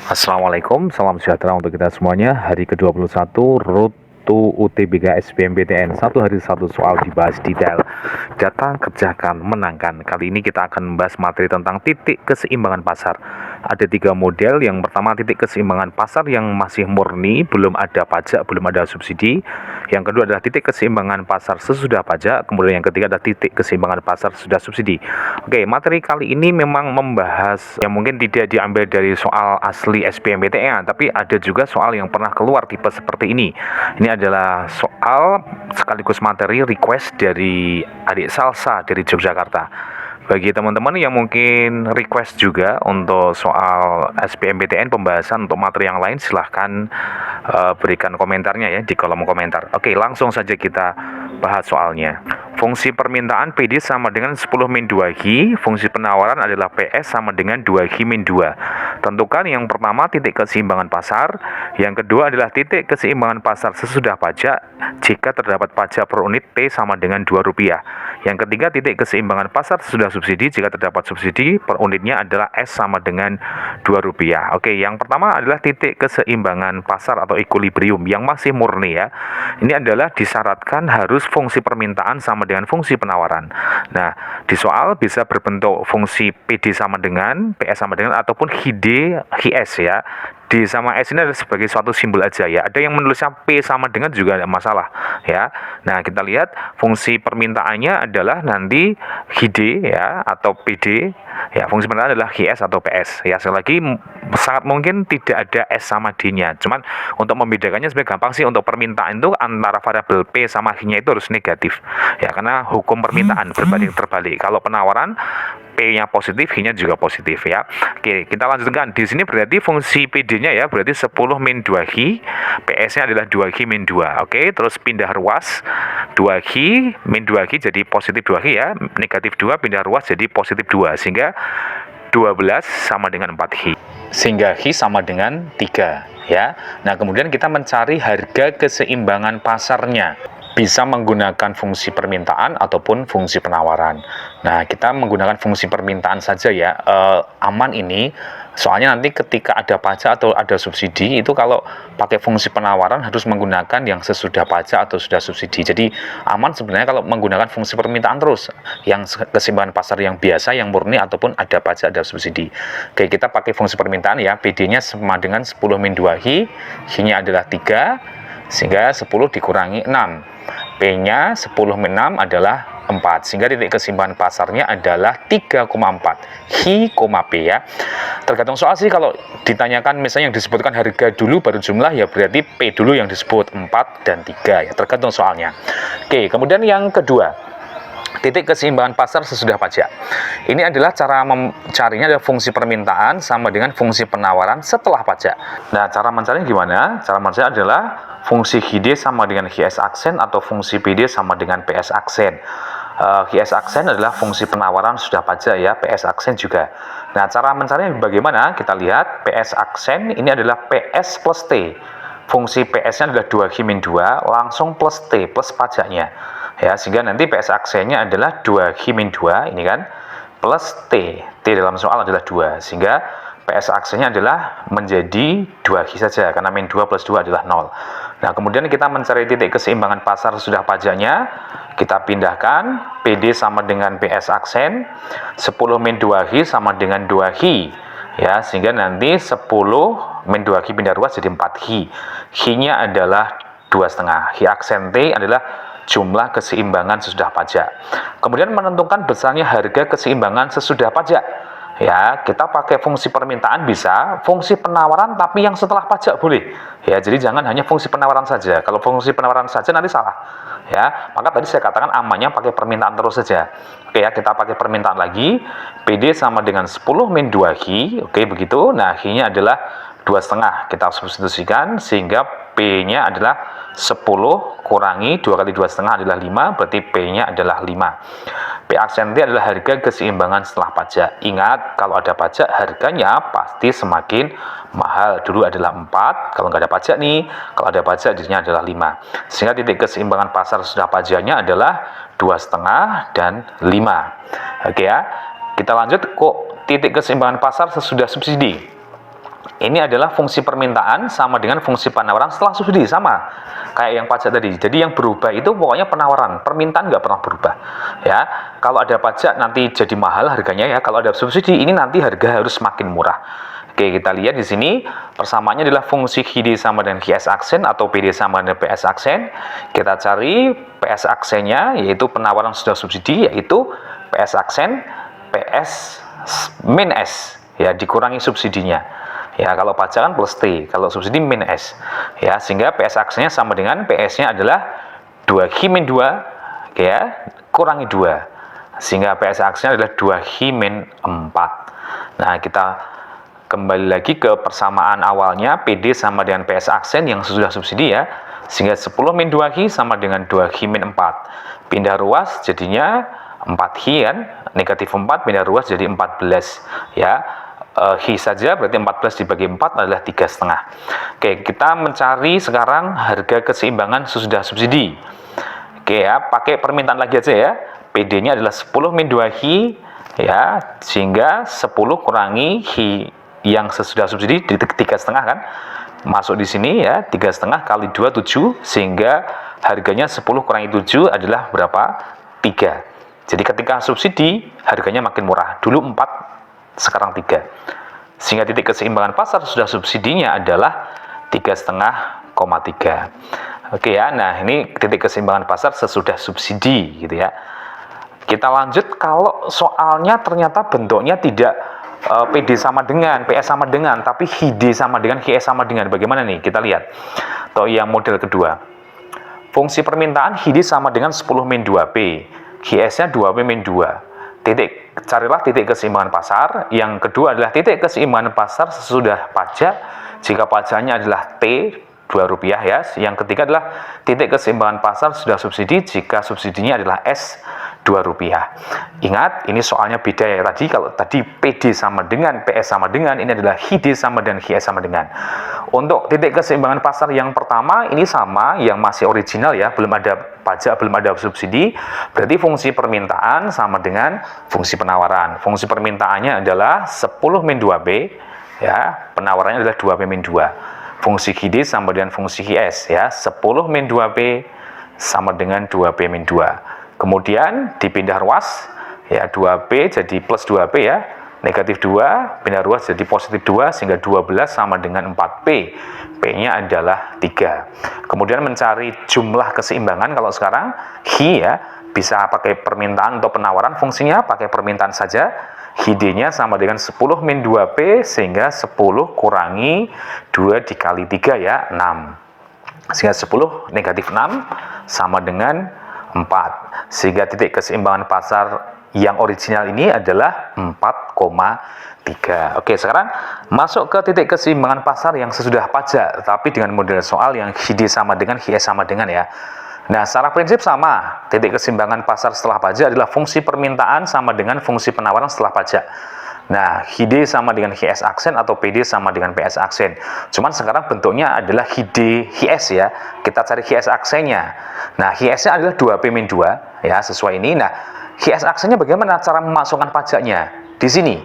Assalamualaikum, salam sejahtera untuk kita semuanya. Hari ke-21 Rutu UTBK SBMPTN. Satu hari satu soal dibahas detail. Datang, kerjakan, menangkan. Kali ini kita akan membahas materi tentang titik keseimbangan pasar. Ada 3 model. Yang pertama titik keseimbangan pasar yang masih murni, belum ada pajak, belum ada subsidi. Yang kedua adalah titik keseimbangan pasar sesudah pajak. Kemudian yang ketiga adalah titik keseimbangan pasar sudah subsidi. Oke, materi kali ini memang membahas yang mungkin tidak diambil dari soal asli SBMPTN, tapi ada juga soal yang pernah keluar tipe seperti ini. Ini adalah soal sekaligus materi request dari adik Salsa dari Yogyakarta. Bagi teman-teman yang mungkin request juga untuk soal SBMPTN pembahasan untuk materi yang lain, silahkan berikan komentarnya ya di kolom komentar. Oke, langsung saja kita bahas soalnya. Fungsi permintaan PD sama dengan 10 min 2Q, fungsi penawaran adalah PS sama dengan 2Q min 2. Tentukan yang pertama titik keseimbangan pasar, yang kedua adalah titik keseimbangan pasar sesudah pajak jika terdapat pajak per unit P sama dengan Rp2. Yang ketiga titik keseimbangan pasar sesudah subsidi jika terdapat subsidi per unitnya adalah S sama dengan Rp2. Oke, yang pertama adalah titik keseimbangan pasar atau equilibrium yang masih murni ya. Ini adalah disyaratkan harus fungsi permintaan sama dengan fungsi penawaran. Nah, di soal bisa berbentuk fungsi PD sama dengan, PS sama dengan, ataupun HD, HS ya. D sama S ini adalah sebagai suatu simbol aja ya. Ada yang menulisnya P sama dengan juga ada masalah ya. Nah, kita lihat fungsi permintaannya adalah nanti HD ya atau PD ya. Fungsi penawaran adalah HS atau PS ya. Sekali lagi sangat mungkin tidak ada S sama D-nya. Cuman untuk membedakannya sebenarnya gampang sih. Untuk permintaan itu antara variabel P sama H-nya itu harus negatif ya, karena hukum permintaan berbanding terbalik. Kalau penawaran P-nya positif, H-nya juga positif ya. Oke, kita lanjutkan. Di sini berarti fungsi PD-nya ya, berarti 10 min 2Q, PS-nya adalah 2Q min 2. Oke, terus pindah ruas 2Q min 2Q jadi positif 2Q ya, negatif 2 pindah ruas jadi positif 2, sehingga 12 sama dengan 4Q. Sehingga Q sama dengan 3 ya. Nah, kemudian kita mencari harga keseimbangan pasarnya. Bisa menggunakan fungsi permintaan ataupun fungsi penawaran. Nah, kita menggunakan fungsi permintaan saja ya, aman ini. Soalnya nanti ketika ada pajak atau ada subsidi, itu kalau pakai fungsi penawaran harus menggunakan yang sesudah pajak atau sudah subsidi. Jadi aman sebenarnya kalau menggunakan fungsi permintaan terus, yang keseimbangan pasar yang biasa, yang murni, ataupun ada pajak, ada subsidi. Oke, kita pakai fungsi permintaan ya, PD-nya sama dengan 10 min 2Q, Q-nya adalah 3, sehingga 10 dikurangi 6. P-nya 10 min 6 adalah 4, sehingga titik keseimbangan pasarnya adalah 3,4 Hi, P ya. Tergantung soal sih, kalau ditanyakan misalnya yang disebutkan harga dulu baru jumlah ya berarti P dulu yang disebut 4 dan 3 ya, tergantung soalnya. Oke, kemudian yang kedua, titik keseimbangan pasar sesudah pajak. Ini adalah cara mencarinya adalah fungsi permintaan sama dengan fungsi penawaran setelah pajak. Nah, cara mencarinya gimana? Cara mencarinya adalah fungsi HD sama dengan HS aksen atau fungsi PD sama dengan PS aksen. HS aksen adalah fungsi penawaran sudah pajak ya, PS aksen juga. Nah, cara mencarinya bagaimana? Kita lihat PS aksen ini adalah PS plus T. Fungsi PS-nya adalah 2Q min 2, langsung plus T, plus pajaknya. Ya, sehingga nanti PS aksennya adalah 2Q min 2, ini kan, plus T. T dalam soal adalah 2, sehingga PS aksennya adalah menjadi 2Q saja, karena min 2 plus 2 adalah 0. Nah, kemudian kita mencari titik keseimbangan pasar sudah pajaknya, kita pindahkan, PD sama dengan PS aksen, 10 min 2Q sama dengan 2Q. Ya, sehingga nanti 10 min 2Q pindah ruas jadi 4Q. Q-nya adalah 2,5. Q aksen T adalah jumlah keseimbangan sesudah pajak. Kemudian menentukan besarnya harga keseimbangan sesudah pajak. Ya, kita pakai fungsi permintaan bisa, fungsi penawaran tapi yang setelah pajak boleh. Ya, jadi jangan hanya fungsi penawaran saja. Kalau fungsi penawaran saja nanti salah. Ya, maka tadi saya katakan amannya pakai permintaan terus saja. Oke ya, kita pakai permintaan lagi. PD sama dengan 10 min 2Q. Oke, begitu. Nah, Q-nya adalah 2,5. Kita substitusikan sehingga P-nya adalah 10 kurangi 2 kali 2,5 adalah 5, berarti P-nya adalah 5. P aksen T adalah harga keseimbangan setelah pajak. Ingat, kalau ada pajak harganya pasti semakin mahal. Dulu adalah 4, kalau nggak ada pajak nih, kalau ada pajak jadinya adalah 5. Sehingga titik keseimbangan pasar sudah pajaknya adalah 2,5 dan 5. Oke ya, kita lanjut kok titik keseimbangan pasar sesudah subsidi. Ini adalah fungsi permintaan sama dengan fungsi penawaran setelah subsidi, sama kayak yang pajak tadi. Jadi yang berubah itu pokoknya penawaran, permintaan nggak pernah berubah. Ya, kalau ada pajak nanti jadi mahal harganya ya. Kalau ada subsidi ini nanti harga harus semakin murah. Oke, kita lihat di sini persamaannya adalah fungsi HID sama dengan HS aksen atau PD sama dengan PS aksen. Kita cari PS aksennya yaitu penawaran sudah subsidi, yaitu PS aksen PS min S ya, dikurangi subsidinya. Ya, kalau pajak kan plus T, kalau subsidi min S. Ya, sehingga PS aksennya sama dengan PS-nya adalah 2Hi min 2, ya, kurangi 2. Sehingga PS aksennya adalah 2Hi min 4. Nah, kita kembali lagi ke persamaan awalnya, PD sama dengan PS aksen yang sudah subsidi ya. Sehingga 10 min 2Hi sama dengan 2Hi min 4. Pindah ruas jadinya 4Hi kan, negatif 4 pindah ruas jadi 14 ya. Hi saja berarti 14 dibagi 4 adalah 3,5. Oke, kita mencari sekarang harga keseimbangan sesudah subsidi. Oke ya, pakai permintaan lagi aja ya. PD-nya adalah 10 min 2Hi ya, sehingga 10 kurangi Hi yang sesudah subsidi di 3,5 kan. Masuk di sini ya, 3,5 kali 2 7, sehingga harganya 10 kurangi 7 adalah berapa? 3. Jadi ketika subsidi harganya makin murah. Dulu 4, sekarang 3. Sehingga titik keseimbangan pasar sudah subsidinya adalah 3,5,3. Oke ya, nah ini titik keseimbangan pasar sesudah subsidi gitu ya. Kita lanjut, kalau soalnya ternyata bentuknya tidak PD sama dengan, PS sama dengan, tapi HID sama dengan, HS sama dengan. Bagaimana nih? Kita lihat. Atau yang model kedua. Fungsi permintaan HID sama dengan 10 min 2P. HS-nya 2P min 2. Carilah titik keseimbangan pasar. Yang kedua adalah titik keseimbangan pasar sesudah pajak. Jika pajaknya adalah T, Rp2 ya. Yang ketiga adalah titik keseimbangan pasar sudah subsidi jika subsidinya adalah S, Rp2. Ingat, ini soalnya beda ya tadi. Kalau tadi PD sama dengan, PS sama dengan, ini adalah HID sama dan HS sama dengan. Untuk titik keseimbangan pasar yang pertama, ini sama, yang masih original ya, belum ada pajak, belum ada subsidi. Berarti fungsi permintaan sama dengan fungsi penawaran. Fungsi permintaannya adalah 10 min 2B, ya, penawarannya adalah 2P min 2. Fungsi HID sama dengan fungsi HS ya, 10 min 2P sama dengan 2P min 2. Kemudian dipindah ruas ya, 2P jadi plus 2P ya, negatif 2 pindah ruas jadi positif 2, sehingga 12 sama dengan 4P. P-nya adalah 3. Kemudian mencari jumlah keseimbangan, kalau sekarang Hi ya, bisa pakai permintaan atau penawaran, fungsinya pakai permintaan saja. HID-nya sama dengan 10 min 2P, sehingga 10 kurangi 2 dikali 3 ya, 6. Sehingga 10 negatif 6 sama dengan 4. Sehingga titik keseimbangan pasar yang original ini adalah 4,3. Oke, sekarang masuk ke titik keseimbangan pasar yang sesudah pajak, tapi dengan model soal yang HID sama dengan, HS sama dengan ya. Nah, secara prinsip sama. Titik keseimbangan pasar setelah pajak adalah fungsi permintaan sama dengan fungsi penawaran setelah pajak. Nah, HID sama dengan HS aksen atau PD sama dengan PS aksen. Cuman sekarang bentuknya adalah HID HS ya. Kita cari HS aksennya. Nah, HS-nya adalah 2P min 2 ya, sesuai ini. Nah, HS aksennya bagaimana cara memasukkan pajaknya? Di sini.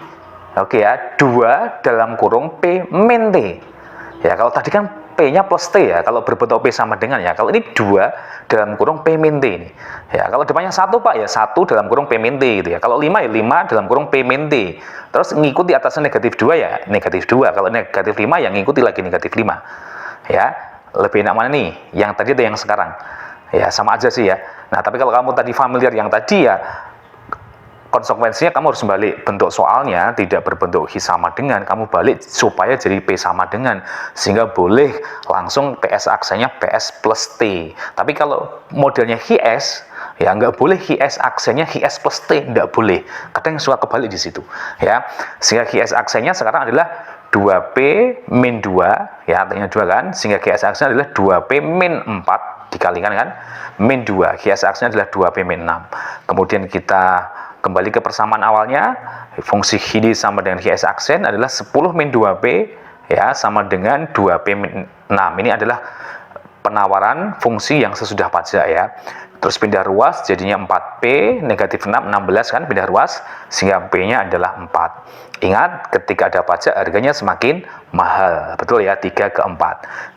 Oke ya, 2 dalam kurung P min T. Ya, kalau tadi kan P-nya plus T ya, kalau berbentuk P sama dengan ya. Kalau ini 2 dalam kurung P min T ini. Ya, kalau depannya 1 Pak ya 1 dalam kurung P min T gitu ya. Kalau 5 ya 5 dalam kurung P min T. Terus ngikuti atasnya negatif 2 ya, negatif 2. Kalau negatif 5 ya ngikuti lagi negatif 5. Ya, lebih enak mana nih? Yang tadi atau yang sekarang? Ya, sama aja sih ya. Nah, tapi kalau kamu tadi familiar yang tadi ya, konsekuensinya kamu harus balik bentuk soalnya, tidak berbentuk Hi sama dengan, kamu balik supaya jadi P sama dengan, sehingga boleh langsung PS aksennya PS plus T. Tapi kalau modelnya HS ya nggak boleh HS aksennya HS plus T, nggak boleh. Kadang suka kebalik di situ ya. Sehingga HS aksennya sekarang adalah 2P min 2 ya, artinya 2 kan, sehingga HS aksennya adalah 2P min 4 dikalikan kan min 2. HS aksennya adalah 2P min 6. Kemudian kita kembali ke persamaan awalnya, fungsi HID sama dengan HS aksen adalah 10 min 2P ya, sama dengan 2P min 6. Ini adalah penawaran fungsi yang sesudah pajak ya. terus pindah ruas jadinya 4P, negatif 6, 16 kan pindah ruas, sehingga P-nya adalah 4. Ingat, ketika ada pajak harganya semakin mahal, betul ya, 3 ke 4.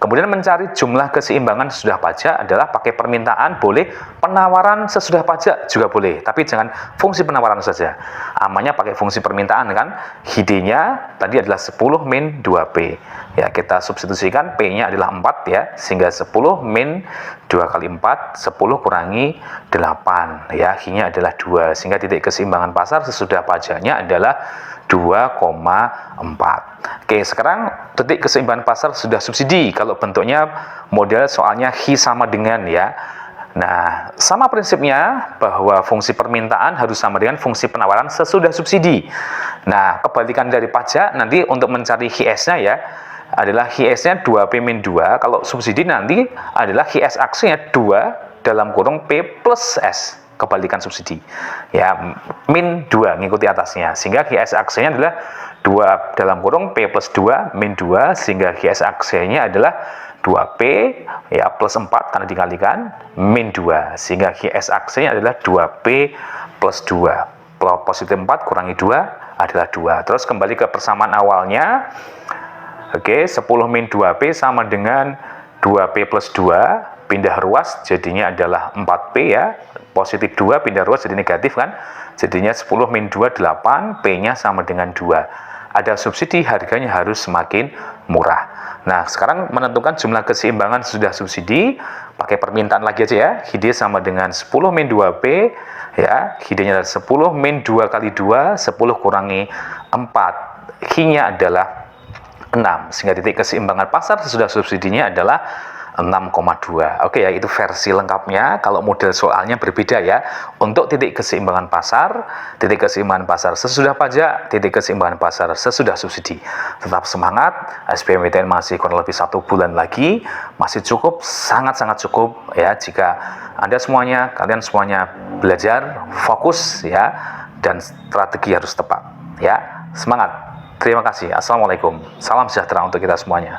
Kemudian mencari jumlah keseimbangan sesudah pajak adalah pakai permintaan, boleh, penawaran sesudah pajak juga boleh, tapi jangan fungsi penawaran saja. Amannya pakai fungsi permintaan kan, HID-nya tadi adalah 10 min 2P. Ya, kita substitusikan, P-nya adalah 4 ya, sehingga 10 min 2 kali 4, 10 kurangi 8 ya, H-nya adalah 2, sehingga titik keseimbangan pasar sesudah pajaknya adalah 2,4. Oke, sekarang titik keseimbangan pasar sudah subsidi kalau bentuknya model soalnya H sama dengan ya. Nah, sama prinsipnya bahwa fungsi permintaan harus sama dengan fungsi penawaran sesudah subsidi. Nah, kebalikan dari pajak nanti untuk mencari HS-nya ya adalah HS-nya 2P min 2, kalau subsidi nanti adalah HS aksinya 2 dalam kurung P plus S, kebalikan subsidi ya, min 2 ngikuti atasnya, sehingga GS aksinya adalah 2 dalam kurung P plus 2 min 2, sehingga GS aksinya adalah 2P ya plus 4 karena dikalikan min 2, sehingga GS aksinya adalah 2P plus 2, positif 4 kurangi 2 adalah 2. Terus kembali ke persamaan awalnya. Oke, 10 min 2P sama dengan 2P plus 2, pindah ruas jadinya adalah 4P ya, positif 2 pindah ruas jadi negatif kan, jadinya 10 min 2, 8, P-nya sama dengan 2. Ada subsidi, harganya harus semakin murah. Nah, sekarang menentukan jumlah keseimbangan sudah subsidi, pakai permintaan lagi aja ya, HID sama dengan 10 min 2P, ya, HID-nya adalah 10 min 2 kali 2, 10 kurangi 4, H-nya adalah 6, sehingga titik keseimbangan pasar sesudah subsidinya adalah 6,2. Oke ya, itu versi lengkapnya. Kalau model soalnya berbeda ya. Untuk titik keseimbangan pasar sesudah pajak, titik keseimbangan pasar sesudah subsidi. Tetap semangat, SBMPTN masih kurang lebih 1 bulan lagi, masih cukup, sangat-sangat cukup ya, jika kalian semuanya belajar, fokus ya, dan strategi harus tepat ya. Semangat. Terima kasih. Assalamualaikum. Salam sejahtera untuk kita semuanya.